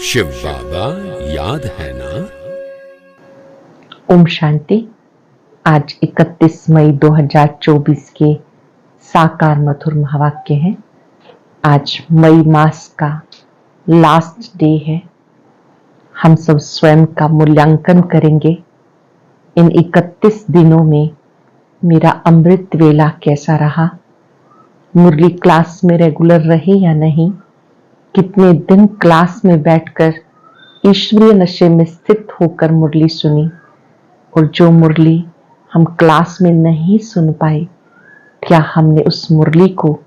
शिव बाबा याद है ना। ओम शांति। आज 31 मई 2024 के साकार मधुर महावाक्य हैं। आज मई मास का लास्ट डे है। हम सब स्वयं का मूल्यांकन करेंगे। इन 31 दिनों में मेरा अमृत वेला कैसा रहा, मुरली क्लास में रेगुलर रही या नहीं, कितने दिन क्लास में बैठकर ईश्वरीय नशे में स्थित होकर मुरली सुनी, और जो मुरली हम क्लास में नहीं सुन पाए, क्या हमने उस मुरली को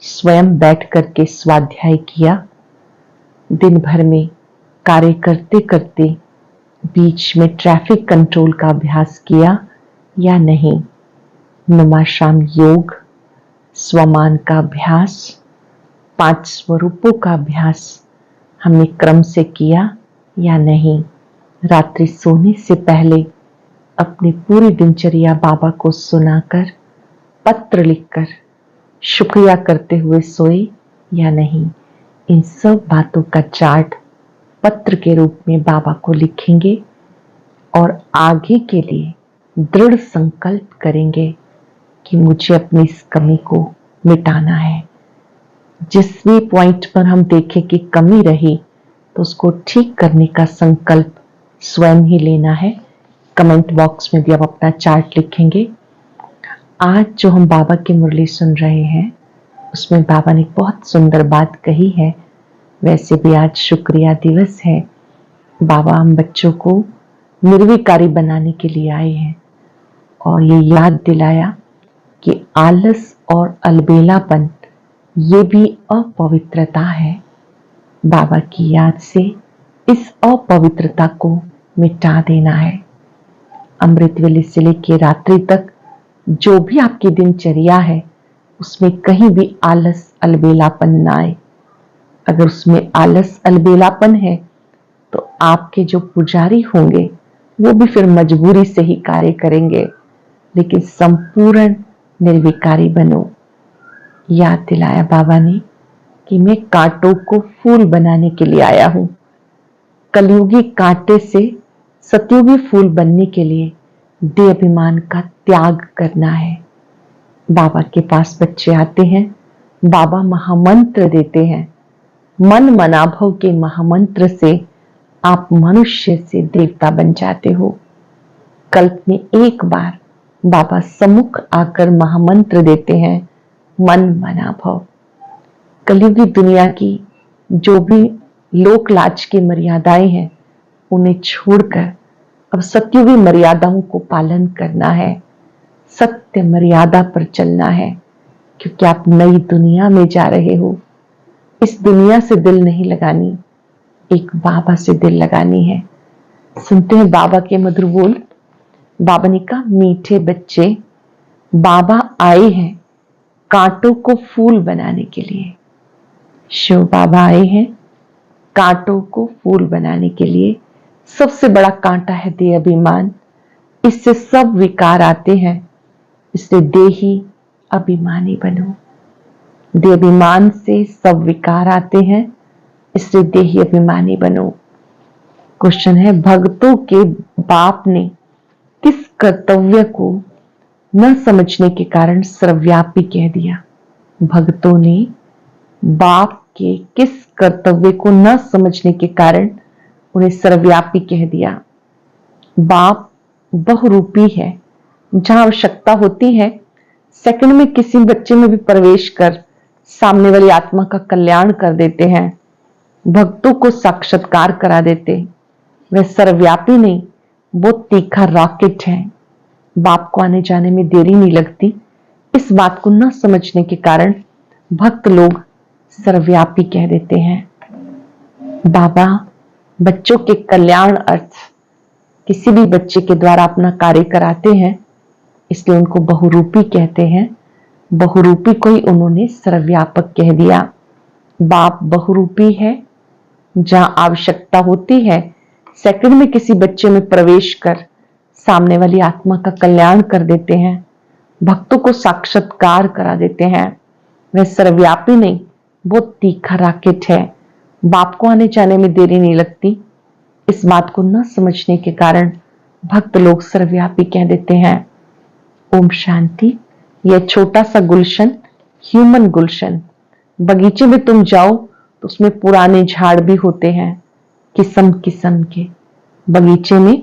स्वयं बैठ करके स्वाध्याय किया। दिन भर में कार्य करते करते बीच में ट्रैफिक कंट्रोल का अभ्यास किया या नहीं। नुमा शाम योग, स्वमान का अभ्यास, 5 स्वरूपों का अभ्यास हमने क्रम से किया या नहीं। रात्रि सोने से पहले अपनी पूरी दिनचर्या बाबा को सुनाकर, पत्र लिखकर शुक्रिया करते हुए सोए या नहीं। इन सब बातों का चार्ट पत्र के रूप में बाबा को लिखेंगे और आगे के लिए दृढ़ संकल्प करेंगे कि मुझे अपनी इस कमी को मिटाना है। जिस भी पॉइंट पर हम देखें कि कमी रही तो उसको ठीक करने का संकल्प स्वयं ही लेना है। कमेंट बॉक्स में भी आप अपना चार्ट लिखेंगे। आज जो हम बाबा की मुरली सुन रहे हैं उसमें बाबा ने बहुत सुंदर बात कही है। वैसे भी आज शुक्रिया दिवस है। बाबा हम बच्चों को निर्विकारी बनाने के लिए आए हैं और ये याद दिलाया कि आलस और अलबेलापन ये भी अपवित्रता है। बाबा की याद से इस अपवित्रता को मिटा देना है। अमृत वेले से लेकर रात्रि तक जो भी आपकी दिनचर्या है उसमें कहीं भी आलस अलबेलापन ना आए। अगर उसमें आलस अलबेलापन है तो आपके जो पुजारी होंगे वो भी फिर मजबूरी से ही कार्य करेंगे, लेकिन संपूर्ण निर्विकारी बनो। याद दिलाया बाबा ने कि मैं कांटों को फूल बनाने के लिए आया हूं। कलयुगी कांटे से सतयुगी फूल बनने के लिए देह अभिमान का त्याग करना है। बाबा के पास बच्चे आते हैं, बाबा महामंत्र देते हैं। मन मनाभव के महामंत्र से आप मनुष्य से देवता बन जाते हो। कल्प में एक बार बाबा सम्मुख आकर महामंत्र देते हैं, मन मनाभव। कलयुगी दुनिया की जो भी लोक लाज की मर्यादाएं हैं उन्हें छोड़कर अब सत्युगी मर्यादाओं को पालन करना है। सत्य मर्यादा पर चलना है, क्योंकि आप नई दुनिया में जा रहे हो। इस दुनिया से दिल नहीं लगानी, एक बाबा से दिल लगानी है। सुनते हैं बाबा के मधुर बोल। बाबा ने कहा, मीठे बच्चे, बाबा आए हैं कांटों को फूल बनाने के लिए। शिव बाबा आए हैं कांटों को फूल बनाने के लिए। सबसे बड़ा कांटा है देह अभिमान। इससे सब विकार आते हैं। इसलिए देही अभिमानी बनो। देह अभिमान से सब विकार आते हैं, इसलिए देही अभिमानी बनो। क्वेश्चन है, भक्तों के बाप ने किस कर्तव्य को न समझने के कारण सर्वव्यापी कह दिया। भक्तों ने बाप के किस कर्तव्य को न समझने के कारण उन्हें सर्वव्यापी कह दिया। बाप बहुरूपी है। जहां आवश्यकता होती है सेकंड में किसी बच्चे में भी प्रवेश कर सामने वाली आत्मा का कल्याण कर देते हैं। भक्तों को साक्षात्कार करा देते। वह सर्वव्यापी नहीं, वो तीखा रॉकेट है। बाप को आने जाने में देरी नहीं लगती। इस बात को न समझने के कारण भक्त लोग सर्वव्यापी कह देते हैं। बाबा बच्चों के कल्याण अर्थ किसी भी बच्चे के द्वारा अपना कार्य कराते हैं, इसलिए उनको बहुरूपी कहते हैं। बहुरूपी को ही उन्होंने सर्वव्यापक कह दिया। बाप बहुरूपी है। जहां आवश्यकता होती है सेकंड में किसी बच्चे में प्रवेश कर सामने वाली आत्मा का कल्याण कर देते हैं। भक्तों को साक्षात्कार करा देते हैं। वह सर्वव्यापी नहीं, वो तीखा रॉकेट है। बाप को आने जाने में देरी नहीं लगती। इस बात को न समझने के कारण भक्त लोग सर्वव्यापी कह देते हैं। ओम शांति। यह छोटा सा गुलशन, ह्यूमन गुलशन, बगीचे में तुम जाओ तो उसमें पुराने झाड़ भी होते हैं, किस्म किस्म के। बगीचे में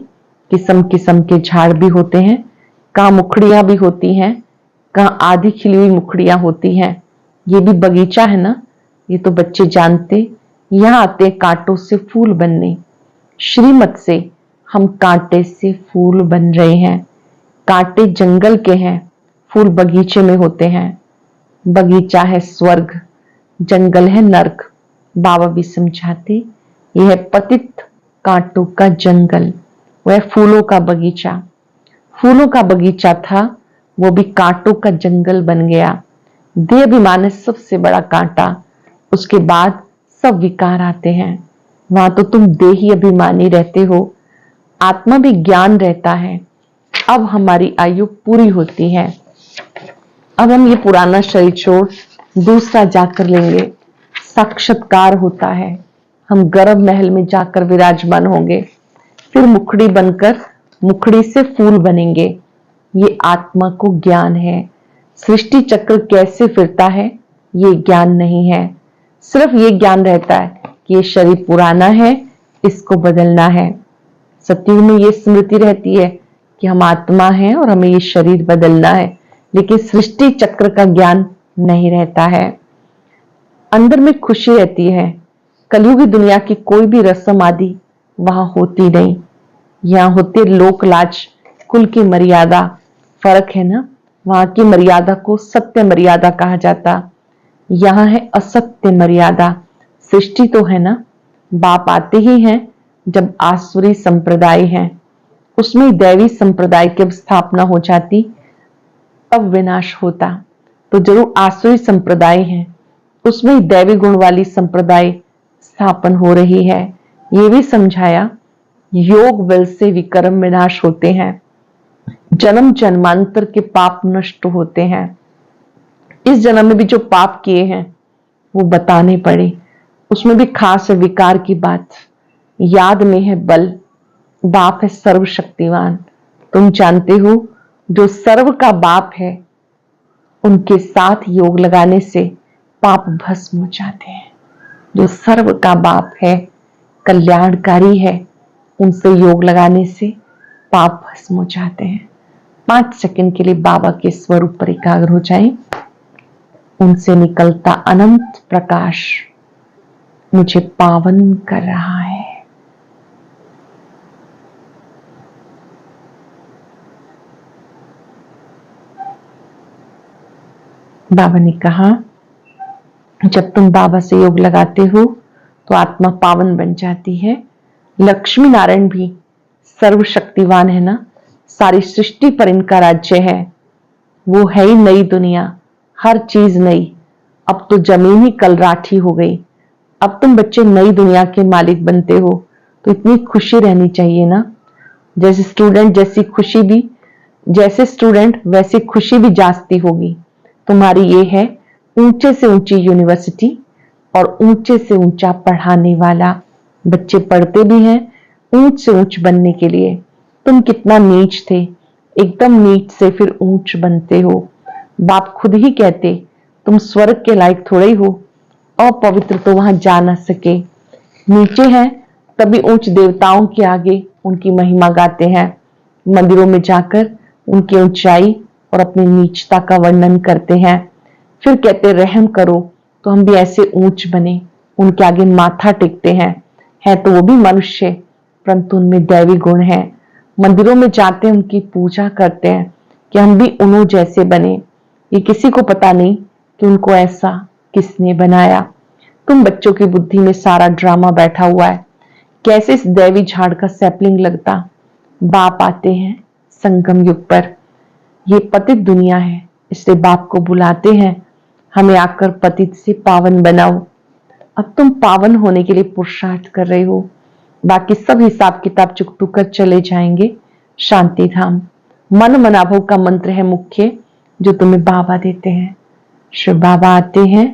किस्म किस्म के झाड़ भी होते हैं, कहाँ मुखड़ियां भी होती हैं, कहाँ आधी खिली हुई मुखड़ियां होती हैं। ये भी बगीचा है ना। ये तो बच्चे जानते। यहाँ आते कांटों से फूल बनने। श्रीमत से हम कांटे से फूल बन रहे हैं। कांटे जंगल के हैं, फूल बगीचे में होते हैं। बगीचा है स्वर्ग, जंगल है नर्क। बाबा भी समझाते, यह है पतित कांटों का जंगल, वह फूलों का बगीचा। फूलों का बगीचा था, वो भी कांटों का जंगल बन गया। देह अभिमान है सबसे बड़ा कांटा, उसके बाद सब विकार आते हैं। वहां तो तुम देही अभिमानी रहते हो, आत्मा भी ज्ञान रहता है। अब हमारी आयु पूरी होती है, अब हम ये पुराना शरीर छोड़ दूसरा जाकर लेंगे। साक्षात्कार होता है, हम गर्भ महल में जाकर विराजमान होंगे, फिर मुखड़ी बनकर मुखड़ी से फूल बनेंगे। ये आत्मा को ज्ञान है। सृष्टि चक्र कैसे फिरता है ये ज्ञान नहीं है। सिर्फ ये ज्ञान रहता है कि ये शरीर पुराना है, इसको बदलना है। सतयुग में ये स्मृति रहती है कि हम आत्मा हैं और हमें ये शरीर बदलना है, लेकिन सृष्टि चक्र का ज्ञान नहीं रहता है। अंदर में खुशी रहती है। कलयुगी दुनिया की कोई भी रस्म आदि वहां होती नहीं। यहाँ होते लोक लाज, कुल की मर्यादा। फर्क है ना, वहां की मर्यादा को सत्य मर्यादा कहा जाता, यहाँ है असत्य मर्यादा। सृष्टि तो है ना, बाप आते ही हैं जब आसुरी संप्रदाय है, उसमें दैवी संप्रदाय की स्थापना हो जाती, तब विनाश होता। तो जरूर आसुरी संप्रदाय है, उसमें दैवी गुण वाली संप्रदाय स्थापन हो रही है। ये भी समझाया, योग बल से विकर्म विनाश होते हैं, जन्म जन्मांतर के पाप नष्ट होते हैं। इस जन्म में भी जो पाप किए हैं वो बताने पड़े, उसमें भी खास है विकार की बात। याद में है बल, बाप है सर्वशक्तिवान। तुम जानते हो जो सर्व का बाप है, उनके साथ योग लगाने से पाप भस्म हो जाते हैं। जो सर्व का बाप है, कल्याणकारी है, उनसे योग लगाने से पाप भस्म हो जाते हैं। 5 सेकंड के लिए बाबा के स्वरूप पर एकाग्र हो जाएं। उनसे निकलता अनंत प्रकाश मुझे पावन कर रहा है। बाबा ने कहा, जब तुम बाबा से योग लगाते हो तो आत्मा पावन बन जाती है। लक्ष्मी नारायण भी सर्वशक्तिवान है ना, सारी सृष्टि पर इनका राज्य है। वो है ही नई दुनिया, हर चीज नई। अब तो जमीन ही कलराठी हो गई। अब तुम बच्चे नई दुनिया के मालिक बनते हो, तो इतनी खुशी रहनी चाहिए ना। जैसे स्टूडेंट जैसी खुशी भी, जैसे स्टूडेंट वैसी खुशी भी जास्ती होगी। तुम्हारी ये है ऊंचे से ऊंची यूनिवर्सिटी और ऊंचे से ऊंचा पढ़ाने वाला। बच्चे पढ़ते भी हैं ऊंच से ऊंच बनने के लिए। तुम कितना नीच थे, एकदम नीच से फिर ऊंच बनते हो। बाप खुद ही कहते, तुम स्वर्ग के लायक थोड़े ही हो, अपवित्र तो वहां जा ना सके। नीचे हैं तभी उच्च देवताओं के आगे उनकी महिमा गाते हैं। मंदिरों में जाकर उनकी ऊंचाई और अपनी नीचता का वर्णन करते हैं। फिर कहते रहम करो तो हम भी ऐसे ऊंच बने, उनके आगे माथा टेकते हैं। है तो वो भी मनुष्य, परंतु उनमें दैवी गुण है। मंदिरों में जाते हैं, उनकी पूजा करते हैं कि हम भी उन्हों जैसे बने। ये किसी को पता नहीं कि उनको ऐसा किसने बनाया। तुम बच्चों की बुद्धि में सारा ड्रामा बैठा हुआ है। कैसे इस दैवी झाड़ का सैपलिंग लगता। बाप आते हैं संगम युग पर। ये पतित दुनिया है, इसलिए बाप को बुलाते हैं, हमें आकर पतित से पावन बनाओ। अब तुम पावन होने के लिए पुरुषार्थ कर रहे हो। बाकी सब हिसाब किताब चुक कर चले जाएंगे शांति धाम। मन मनाभव का मंत्र है मुख्य, जो तुम्हें बाबा देते हैं। शिव बाबा आते हैं,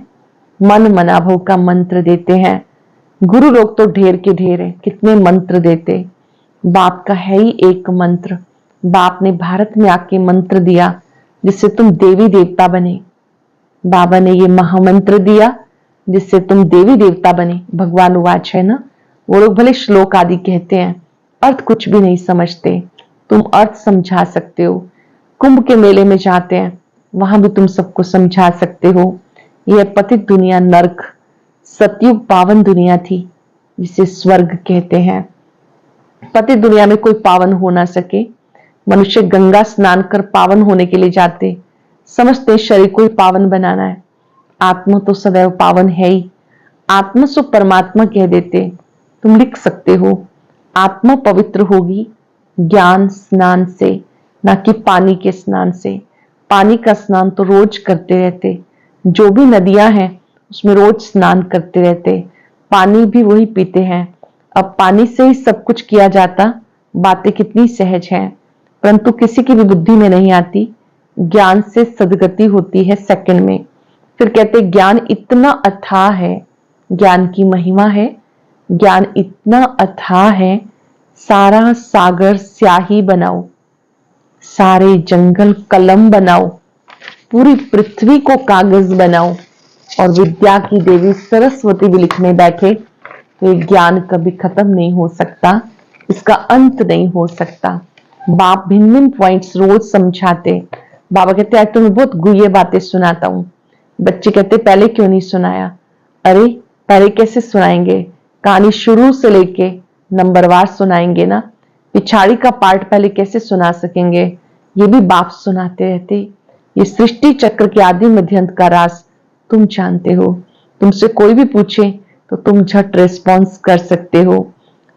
मन मनाभव का मंत्र देते हैं। गुरु लोग तो ढेर के ढेर है, कितने मंत्र देते। बाप का है ही एक मंत्र। बाप ने भारत में आके मंत्र दिया जिससे तुम देवी देवता बने। बाबा ने ये महामंत्र दिया जिससे तुम देवी देवता बने। भगवान उवाच है ना। वो लोग भले श्लोक आदि कहते हैं, अर्थ कुछ भी नहीं समझते, तुम अर्थ समझा सकते हो। कुंभ के मेले में जाते हैं, वहां भी तुम सबको समझा सकते हो। यह पतित दुनिया नरक, सतयुग पावन दुनिया थी जिसे स्वर्ग कहते हैं। पतित दुनिया में कोई पावन हो ना सके। मनुष्य गंगा स्नान कर पावन होने के लिए जाते, समझते शरीर को ही पावन बनाना है। आत्मा तो सदैव पावन है ही। आत्मा सो परमात्मा कह देते। तुम लिख सकते हो, आत्मा पवित्र होगी ज्ञान स्नान से, ना कि पानी के स्नान से। पानी का स्नान तो रोज करते रहते, जो भी नदियां हैं उसमें रोज स्नान करते रहते, पानी भी वही पीते हैं। अब पानी से ही सब कुछ किया जाता, बातें कितनी सहज हैं, परंतु किसी की भी बुद्धि में नहीं आती। ज्ञान से सदगति होती है सेकंड में। फिर कहते ज्ञान इतना अथाह है, ज्ञान की महिमा है। ज्ञान इतना अथाह है, सारा सागर स्याही बनाओ, सारे जंगल कलम बनाओ, पूरी पृथ्वी को कागज बनाओ, और विद्या की देवी सरस्वती भी लिखने बैठे तो ये ज्ञान कभी खत्म नहीं हो सकता, इसका अंत नहीं हो सकता। बाप भिन्न भिन्न पॉइंट्स रोज समझाते। बाबा कहते आज तुम्हें बहुत गुह्य बातें सुनाता हूं। बच्चे कहते पहले क्यों नहीं सुनाया। अरे पहले कैसे सुनाएंगे, कहानी शुरू से लेके नंबरवार सुनाएंगे ना। पिछाड़ी का पार्ट पहले कैसे सुना सकेंगे, ये भी बाप सुनाते रहते। ये सृष्टि चक्र के आदि मध्य अंत का राज तुम जानते हो। तुमसे कोई भी पूछे तो तुम झट रिस्पॉन्स कर सकते हो।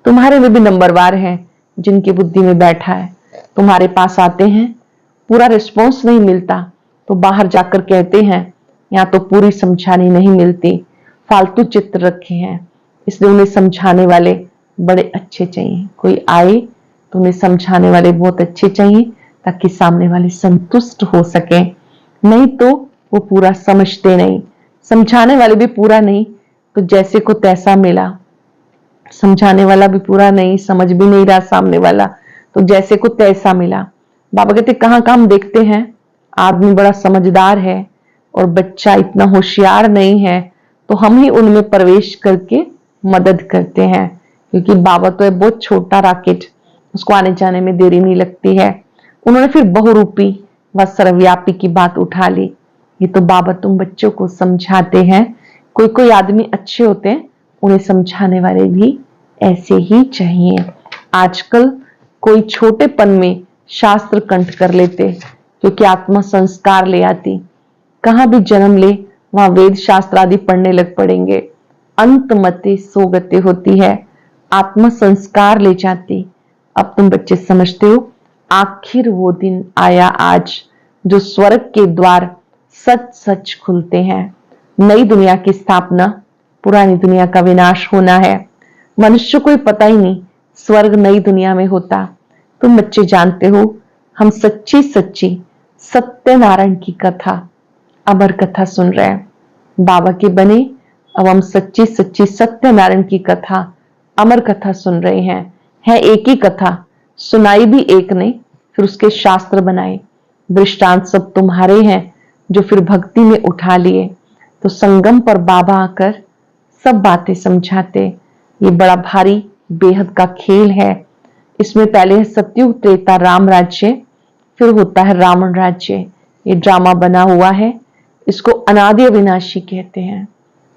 तुम्हारे में भी नंबरवार है जिनकी बुद्धि में बैठा है। तुम्हारे पास आते हैं, पूरा रिस्पॉन्स नहीं मिलता तो बाहर जाकर कहते हैं यहाँ तो पूरी समझानी नहीं मिलती, फालतू चित्र रखे हैं, इसलिए उन्हें समझाने वाले बड़े अच्छे चाहिए। कोई आए तो उन्हें समझाने वाले बहुत अच्छे चाहिए ताकि सामने वाले संतुष्ट हो सके, नहीं तो वो पूरा समझते नहीं। समझाने वाले भी पूरा नहीं तो जैसे को तैसा मिला। समझाने वाला भी पूरा नहीं, समझ भी नहीं रहा सामने वाला, तो जैसे को तैसा मिला। बाबा कहते कहां कहां हम देखते हैं आदमी बड़ा समझदार है और बच्चा इतना होशियार नहीं है, तो हम ही उनमें प्रवेश करके मदद करते हैं, क्योंकि बाबा तो है बहुत छोटा रॉकेट, उसको आने जाने में देरी नहीं लगती है। उन्होंने फिर बहुरूपी व सर्वव्यापी की बात उठा ली। ये तो बाबा तुम बच्चों को समझाते हैं। कोई कोई आदमी अच्छे होते हैं, उन्हें समझाने वाले भी ऐसे ही चाहिए। आजकल कोई छोटेपन में शास्त्र कंठ कर लेते क्योंकि आत्मा संस्कार ले आती। कहां भी जन्म ले वहां वेद शास्त्र आदि पढ़ने लग पड़ेंगे। अंत मते सोगते होती है, आत्मा संस्कार ले जाती। अब तुम बच्चे समझते हो, आखिर वो दिन आया आज जो स्वर्ग के द्वार सच सच खुलते हैं। नई दुनिया की स्थापना, पुरानी दुनिया का विनाश होना है। मनुष्य को पता ही नहीं स्वर्ग नई दुनिया में होता। तुम बच्चे जानते हो, हम सच्ची सच्ची सत्यनारायण की कथा, अमर कथा सुन रहे हैं। बाबा के बने अब हम सच्ची सच्ची सत्यनारायण की कथा, अमर कथा सुन रहे हैं। है एक ही कथा, सुनाई भी एक ने, फिर उसके शास्त्र बनाए। दृष्टांत सब तुम्हारे हैं जो फिर भक्ति में उठा लिए। तो संगम पर बाबा आकर सब बातें समझाते। ये बड़ा भारी बेहद का खेल है। इसमें पहले है सतयुग त्रेता राम राज्य, फिर होता है रावण राज्य। ये ड्रामा बना हुआ है, इसको अनादि अविनाशी कहते हैं।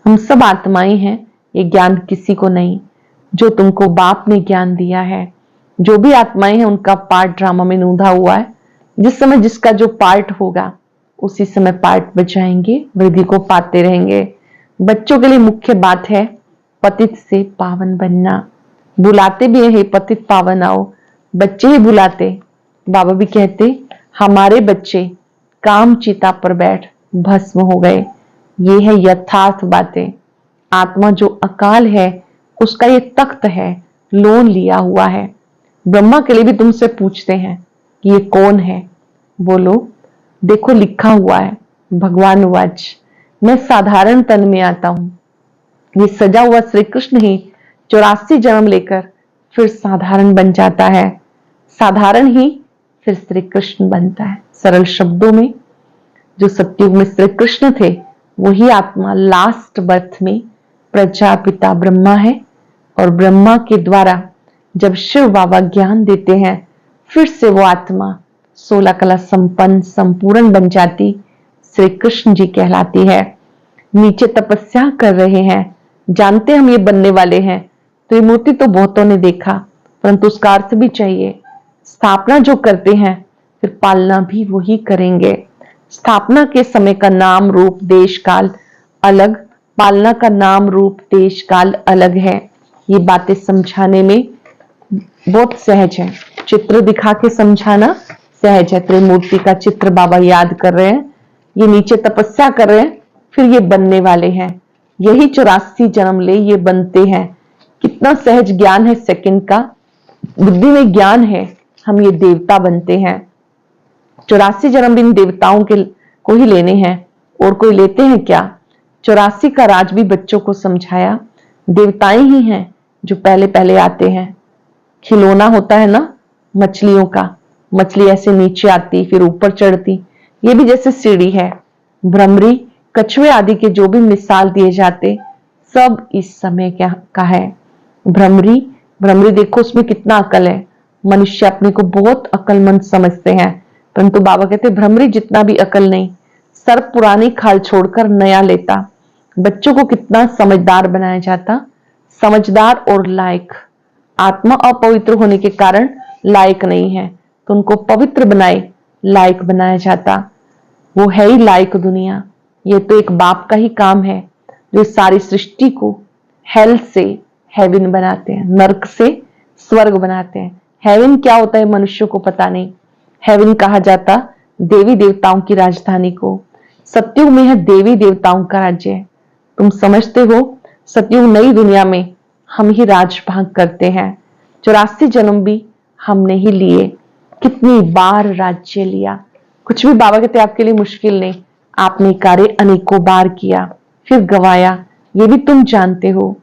हम सब आत्माएं हैं, ये ज्ञान किसी को नहीं, जो तुमको बाप ने ज्ञान दिया है। जो भी आत्माएं हैं उनका पार्ट ड्रामा में नूंधा हुआ है। जिस समय जिसका जो पार्ट होगा उसी समय पार्ट बचाएंगे, वृद्धि को पाते रहेंगे। बच्चों के लिए मुख्य बात है पतित से पावन बनना। बुलाते भी है पतित पावन आओ, बच्चे ही बुलाते। बाबा भी कहते हमारे बच्चे काम चिता पर बैठ भस्म हो गए। ये है यथार्थ बातें। आत्मा जो अकाल है उसका ये तख्त है, लोन लिया हुआ है। ब्रह्मा के लिए भी तुमसे पूछते हैं कि ये कौन है, बोलो देखो लिखा हुआ है। भगवान वाच मैं साधारण तन में आता हूं, ये सजा हुआ श्री कृष्ण ही 84 जन्म लेकर फिर साधारण बन जाता है, साधारण ही फिर श्री कृष्ण बनता है। सरल शब्दों में, जो सत्युग में श्री कृष्ण थे वही आत्मा लास्ट बर्थ में प्रजापिता ब्रह्मा है, और ब्रह्मा के द्वारा जब शिव बाबा ज्ञान देते हैं फिर से वो आत्मा 16 कला संपन्न संपूर्ण बन जाती श्री कृष्ण जी कहलाती है। नीचे तपस्या कर रहे हैं, जानते हम ये बनने वाले हैं, तो ये मूर्ति तो बहुतों ने देखा, परंतु उसका अर्थ भी चाहिए। स्थापना जो करते हैं फिर पालना भी वही करेंगे। स्थापना के समय का नाम रूप देश काल अलग, पालना का नाम रूप देश काल अलग है। ये बातें समझाने में बहुत सहज है, चित्र दिखा के समझाना सहज है। त्रिमूर्ति का चित्र बाबा याद कर रहे हैं, ये नीचे तपस्या कर रहे हैं, फिर ये बनने वाले हैं। यही 84 जन्म ले ये बनते हैं। कितना सहज ज्ञान है सेकंड का, बुद्धि में ज्ञान है, हम ये देवता बनते हैं। 84 जन्म इन देवताओं के को ही लेने हैं, और कोई लेते हैं क्या? 84 का राज भी बच्चों को समझाया। देवताएं ही हैं जो पहले पहले आते हैं। खिलौना होता है ना मछलियों का, मछली ऐसे नीचे आती फिर ऊपर चढ़ती, ये भी जैसे सीढ़ी है। भ्रमरी, कछुए आदि के जो भी मिसाल दिए जाते सब इस समय क्या का है। भ्रमरी भ्रमरी देखो उसमें कितना अकल है। मनुष्य अपने को बहुत अकलमंद समझते हैं, परंतु बाबा कहते भ्रमरी जितना भी अकल नहीं। सर्प पुरानी खाल छोड़कर नया लेता। बच्चों को कितना समझदार बनाया जाता, समझदार और लायक। आत्मा अपवित्र होने के कारण लायक नहीं है, तो उनको पवित्र बनाए लायक बनाया जाता। वो है ही लायक दुनिया। ये तो एक बाप का ही काम है जो सारी सृष्टि को हेल से हेवन बनाते हैं, नरक से स्वर्ग बनाते हैं। हेवन क्या होता है मनुष्यों को पता नहीं। हेवन कहा जाता देवी देवताओं की राजधानी को। सतयुग में है देवी देवताओं का राज्य है। तुम समझते हो सतयुग नई दुनिया में हम ही राजभाग करते हैं। 84 जन्म भी हमने ही लिए। कितनी बार राज्य लिया, कुछ भी बाबा कहते आपके लिए मुश्किल नहीं। आपने कार्य अनेकों बार किया फिर गवाया, ये भी तुम जानते हो।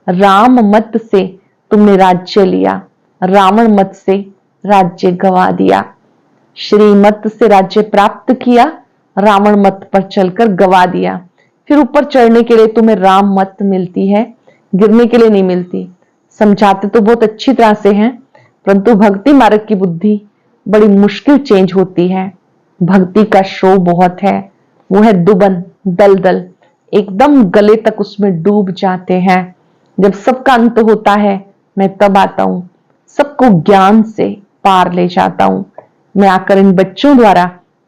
राम मत से तुमने राज्य लिया, रावण मत से राज्य गवा दिया। श्रीमत से राज्य प्राप्त किया, रावण मत पर चलकर गवा दिया। फिर ऊपर चढ़ने के लिए तुम्हें राम मत मिलती है, गिरने के लिए नहीं मिलती। समझाते तो बहुत अच्छी तरह से हैं, परंतु भक्ति मार्ग की बुद्धि बड़ी मुश्किल चेंज होती है। भक्ति का शो बहुत है, वो है दुबन दलदल, एकदम गले तक उसमें डूब जाते हैं। जब सबका अंत होता है मैं तब आता हूं, सबको ज्ञान से पार ले जाता हूं। मैं आकर इन बच्चों द्वारा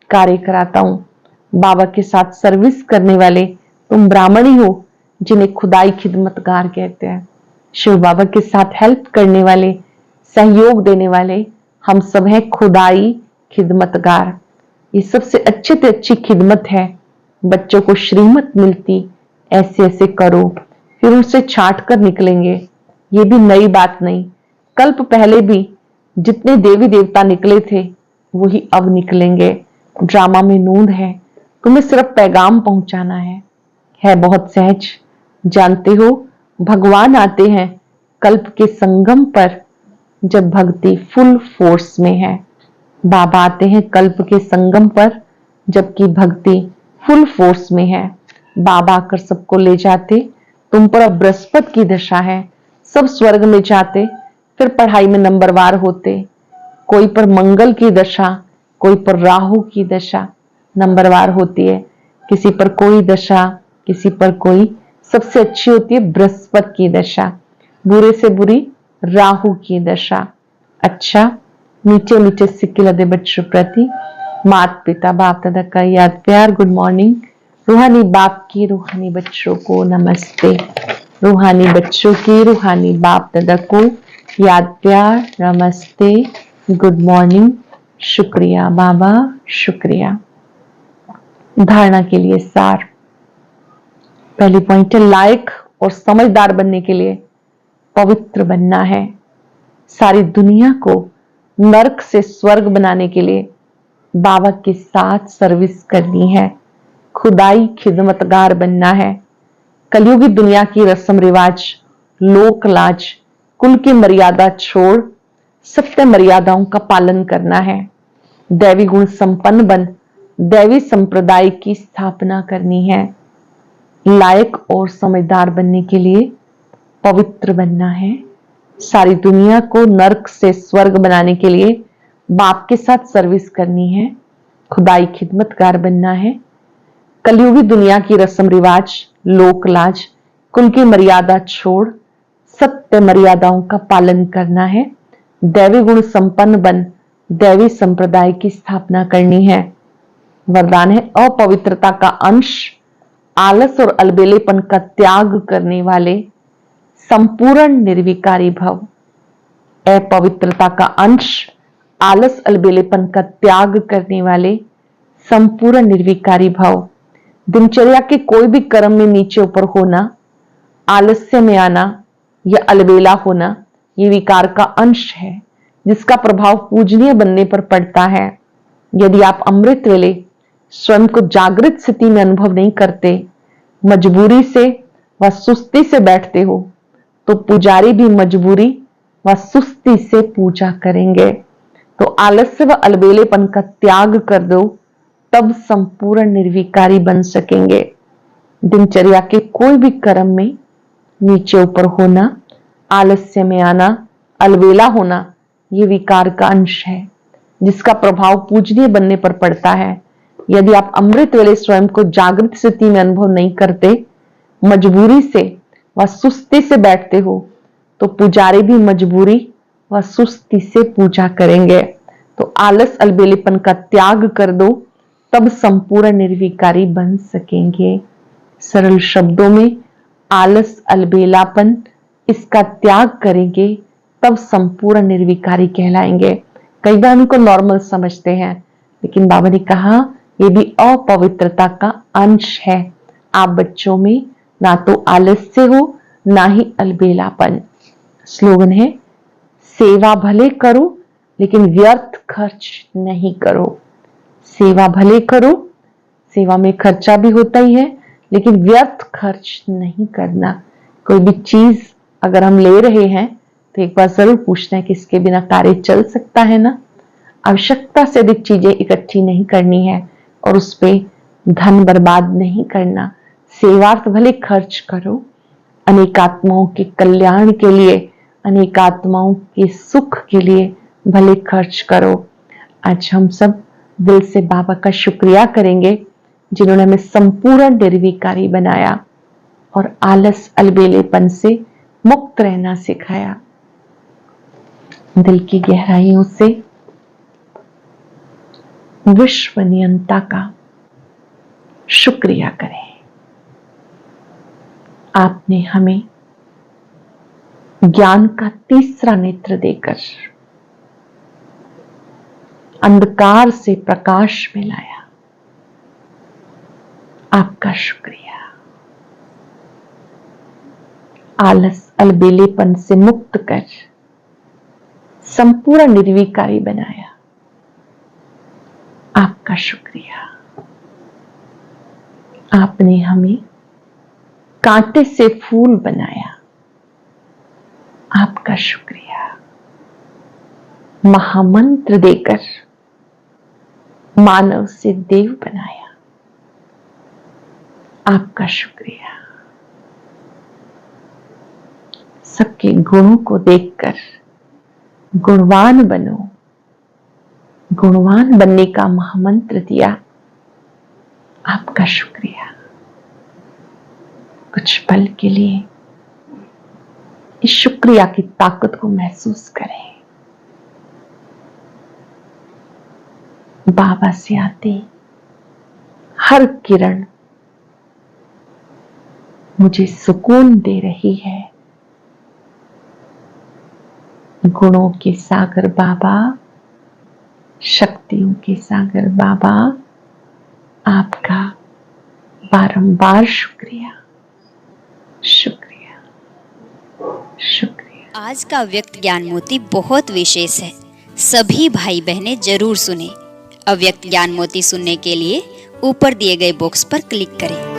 कार्य कराता हूं। बाबा के साथ सर्विस करने वाले तुम ब्राह्मण ही हो जिन्हें खुदाई खिदमतगार कहते हैं। शिव बाबा के साथ हेल्प करने वाले, सहयोग देने वाले हम सब हैं खुदाई खिदमतगार। ये सबसे अच्छे से अच्छी खिदमत है। बच्चों को श्रीमत मिलती, ऐसे ऐसे करो, फिर उनसे छाट कर निकलेंगे। ये भी नई बात नहीं। कल्प पहले भी जितने देवी देवता निकले थे वही अब निकलेंगे। ड्रामा में नूंद है, तुम्हें सिर्फ पैगाम पहुंचाना है बहुत सहज। जानते हो भगवान आते हैं कल्प के संगम पर जब भक्ति फुल फोर्स में है। बाबा आते हैं कल्प के संगम पर जबकि भक्ति फुल फोर्स में है। बाबा आकर सबको ले जाते। तुम पर अब बृहस्पति की दशा है, सब स्वर्ग में जाते, फिर पढ़ाई में नंबरवार होते। कोई पर मंगल की दशा, कोई पर राहु की दशा नंबरवार होती है, किसी पर कोई दशा, किसी पर कोई। सबसे अच्छी होती है बृहस्पति की दशा, बुरे से बुरी राहु की दशा। अच्छा, मीठे मीठे सिक्के लदे बच्चों प्रति माता पिता बाप दादा का याद प्यार गुड मॉर्निंग। रूहानी बाप की रूहानी बच्चों को नमस्ते। रूहानी बच्चों की रूहानी बाप दादा को याद प्यार नमस्ते गुड मॉर्निंग। शुक्रिया बाबा, शुक्रिया। धारणा के लिए सार। पहली पॉइंट है लायक और समझदार बनने के लिए पवित्र बनना है। सारी दुनिया को नरक से स्वर्ग बनाने के लिए बाबा के साथ सर्विस करनी है। खुदाई खिदमतगार बनना है। कलयुगी दुनिया की रस्म रिवाज, लोक लाज, कुल की मर्यादा छोड़ सत्य मर्यादाओं का पालन करना है। दैवी गुण संपन्न बन दैवी संप्रदाय की स्थापना करनी है। लायक और समझदार बनने के लिए पवित्र बनना है। सारी दुनिया को नर्क से स्वर्ग बनाने के लिए बाप के साथ सर्विस करनी है। खुदाई खिदमतगार बनना है। कलयुगी दुनिया की रस्म रिवाज, लोक लाज, कुल की मर्यादा छोड़ सत्य मर्यादाओं का पालन करना है। दैवी गुण संपन्न बन दैवी संप्रदाय की स्थापना करनी है। वरदान है अपवित्रता का अंश, आलस और अलबेलेपन का त्याग करने वाले संपूर्ण निर्विकारी भव। अपवित्रता का अंश, आलस अलबेलेपन का त्याग करने वाले संपूर्ण निर्विकारी भव। दिनचर्या के कोई भी कर्म में नीचे ऊपर होना, आलस्य में आना या अलबेला होना, ये विकार का अंश है जिसका प्रभाव पूजनीय बनने पर पड़ता है। यदि आप अमृत वेले स्वयं को जागृत स्थिति में अनुभव नहीं करते, मजबूरी से व सुस्ती से बैठते हो, तो पुजारी भी मजबूरी व सुस्ती से पूजा करेंगे। तो आलस्य व अलबेलेपन का त्याग कर दो, तब संपूर्ण निर्विकारी बन सकेंगे। दिनचर्या के कोई भी कर्म में नीचे ऊपर होना, आलस्य में आना, अलबेला होना, ये विकार का अंश है जिसका प्रभाव पूजनीय बनने पर पड़ता है। यदि आप अमृत वेले स्वयं को जागृत स्थिति में अनुभव नहीं करते, मजबूरी से व सुस्ती से बैठते हो, तो पुजारी भी मजबूरी व सुस्ती से पूजा करेंगे। तो आलस अलबेलेपन का त्याग कर दो, तब संपूर्ण निर्विकारी बन सकेंगे। सरल शब्दों में आलस अलबेलापन, इसका त्याग करेंगे तब संपूर्ण निर्विकारी कहलाएंगे। कई बार इनको नॉर्मल समझते हैं, लेकिन बाबा ने कहा ये भी अपवित्रता का अंश है। आप बच्चों में ना तो आलस्य हो ना ही अलबेलापन। स्लोगन है, सेवा भले करो लेकिन व्यर्थ खर्च नहीं करो। सेवा भले करो, सेवा में खर्चा भी होता ही है, लेकिन व्यर्थ खर्च नहीं करना। कोई भी चीज अगर हम ले रहे हैं तो एक बार जरूर पूछना है कि इसके बिना कार्य चल सकता है ना। आवश्यकता से अधिक चीजें इकट्ठी नहीं करनी है और उस पर धन बर्बाद नहीं करना। सेवार्थ भले खर्च करो, अनेक आत्माओं के कल्याण के लिए, अनेक आत्माओं के सुख के लिए भले खर्च करो। आज हम सब दिल से बाबा का शुक्रिया करेंगे जिन्होंने हमें संपूर्ण निर्विकारी बनाया और आलस अलबेलेपन से मुक्त रहना सिखाया। दिल की गहराइयों से विश्व नियंता का शुक्रिया करें। आपने हमें ज्ञान का तीसरा नेत्र देकर अंधकार से प्रकाश में लाया। आपका शुक्रिया। आलस अलबेलेपन से मुक्त कर संपूर्ण निर्विकारी बनाया। आपका शुक्रिया। आपने हमें कांटे से फूल बनाया। आपका शुक्रिया। महामंत्र देकर मानव से देव बनाया। आपका शुक्रिया। सबके गुणों को देखकर गुणवान बनो, गुणवान बनने का महामंत्र दिया। आपका शुक्रिया। कुछ पल के लिए इस शुक्रिया की ताकत को महसूस करें। बाबा से आती हर किरण मुझे सुकून दे रही है। गुणों के सागर बाबा, शक्तियों के सागर बाबा, आपका बारंबार शुक्रिया, शुक्रिया, शुक्रिया। आज का अव्यक्त ज्ञान मोती बहुत विशेष है, सभी भाई बहनें जरूर सुने। अव्यक्त ज्ञान मोती सुनने के लिए ऊपर दिए गए बॉक्स पर क्लिक करें।